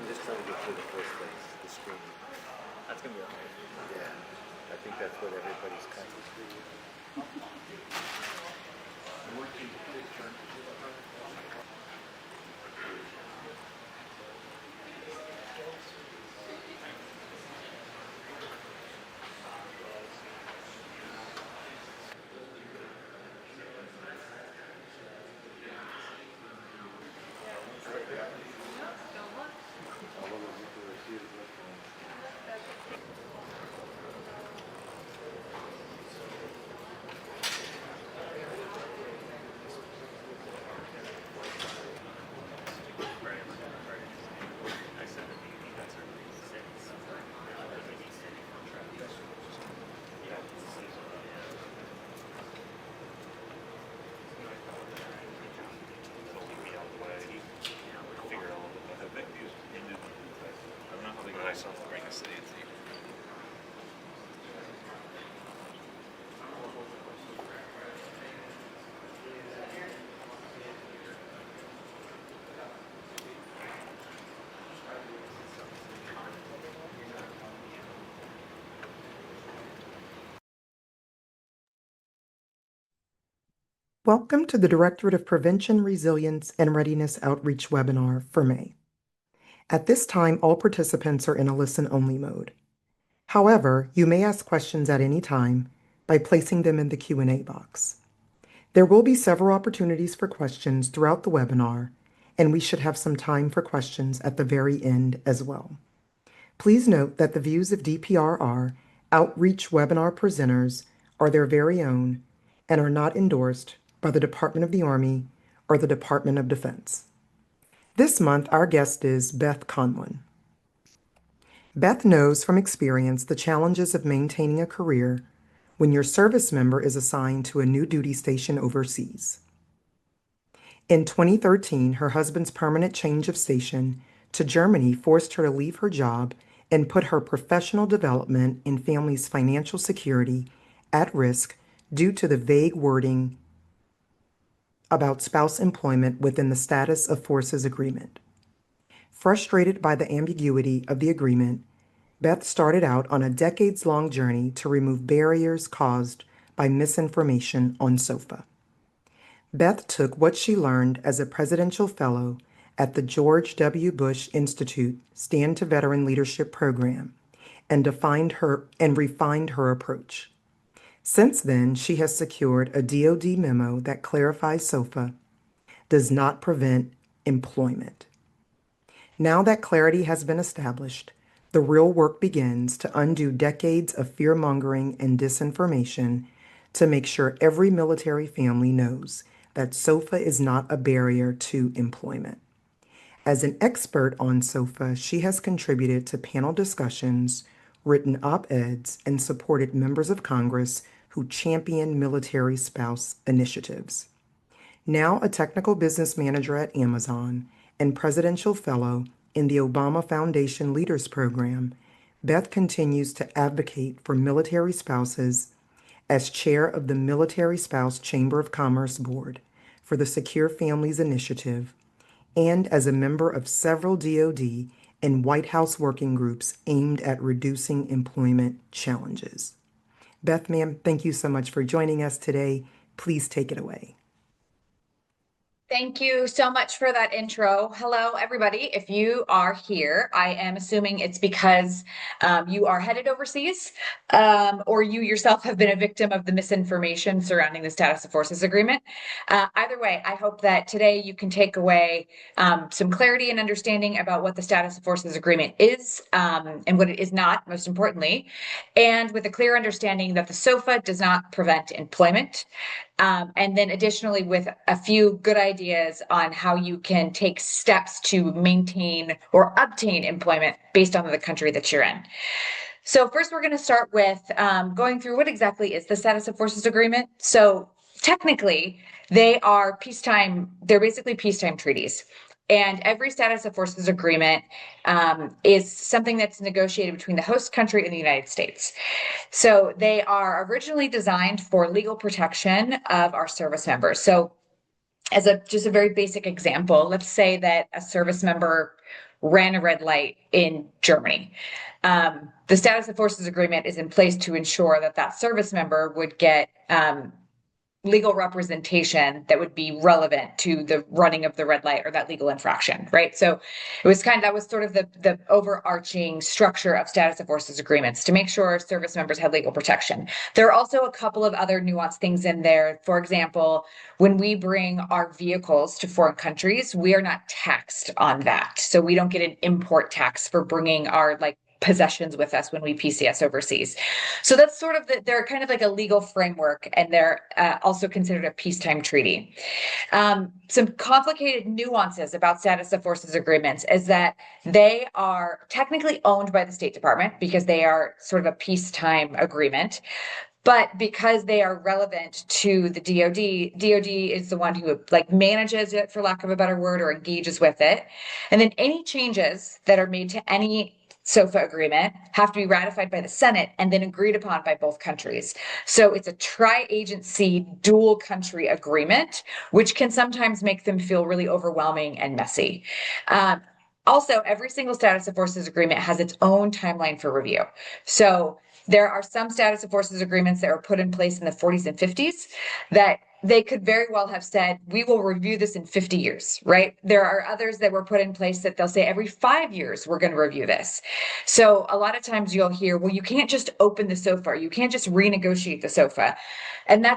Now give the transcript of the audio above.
I'm just trying to get through the first phase, the screening. That's going to be okay. Yeah, I think that's what everybody's kind of. Welcome to the Directorate of Prevention, Resilience, and Readiness Outreach webinar for May. At this time, all participants are in a listen-only mode. However, you may ask questions at any time by placing them in the Q&A box. There will be several opportunities for questions throughout the webinar, and we should have some time for questions at the very end as well. Please note that the views of DPRR Outreach webinar presenters are their very own and are not endorsed by the Department of the Army or the Department of Defense. This month, our guest is Beth Conlon. Beth knows from experience the challenges of maintaining a career when your service member is assigned to a new duty station overseas. In 2013, her husband's permanent change of station to Germany forced her to leave her job and put her professional development and family's financial security at risk due to the vague wording about spouse employment within the Status of Forces Agreement. Frustrated by the ambiguity of the agreement, Beth started out on a decades-long journey to remove barriers caused by misinformation on SOFA. Beth took what she learned as a presidential fellow at the George W. Bush Institute Stand to Veteran Leadership Program and refined her approach. Since then, she has secured a DoD memo that clarifies SOFA does not prevent employment. Now that clarity has been established, the real work begins to undo decades of fear-mongering and disinformation to make sure every military family knows that SOFA is not a barrier to employment. As an expert on SOFA, she has contributed to panel discussions, written op-eds, and supported members of Congress who champion military spouse initiatives. Now a technical business manager at Amazon and presidential fellow in the Obama Foundation Leaders Program, Beth continues to advocate for military spouses as chair of the Military Spouse Chamber of Commerce Board for the Secure Families Initiative and as a member of several DoD and White House working groups aimed at reducing employment challenges. Beth, ma'am, thank you so much for joining us today. Please take it away. Thank you so much for that intro. Hello, everybody. If you are here, I am assuming it's because you are headed overseas or you yourself have been a victim of the misinformation surrounding the Status of Forces Agreement. Either way, I hope that today you can take away some clarity and understanding about what the Status of Forces Agreement is and what it is not, most importantly, and with a clear understanding that the SOFA does not prevent employment. And then additionally, with a few good ideas on how you can take steps to maintain or obtain employment based on the country that you're in. So first, we're going to start with going through what exactly is the Status of Forces Agreement. So technically, they are peacetime. They're basically peacetime treaties. And every Status of Forces Agreement is something that's negotiated between the host country and the United States. So they are originally designed for legal protection of our service members. So as just a very basic example, let's say that a service member ran a red light in Germany. The status of forces agreement is in place to ensure that that service member would get legal representation that would be relevant to the running of the red light or that legal infraction, right? So it was that was sort of the overarching structure of status of forces agreements to make sure service members had legal protection. There are also a couple of other nuanced things in there. For example, when we bring our vehicles to foreign countries, we are not taxed on that. So we don't get an import tax for bringing our possessions with us when we PCS overseas. So that's sort of they're kind of like a legal framework, and they're also considered a peacetime treaty. Some complicated nuances about status of forces agreements is that they are technically owned by the State Department because they are sort of a peacetime agreement. But because they are relevant to the DoD is the one who manages it, for lack of a better word, or engages with it. And then any changes that are made to any SOFA agreement have to be ratified by the Senate and then agreed upon by both countries. So it's a tri-agency dual country agreement, which can sometimes make them feel really overwhelming and messy. Also, every single status of forces agreement has its own timeline for review. So there are some status of forces agreements that were put in place in the 40s and 50s that they could very well have said, we will review this in 50 years, right? There are others that were put in place that they'll say every 5 years, we're going to review this. So a lot of times you'll hear, well, you can't just open the SOFA, you can't just renegotiate the SOFA. And that's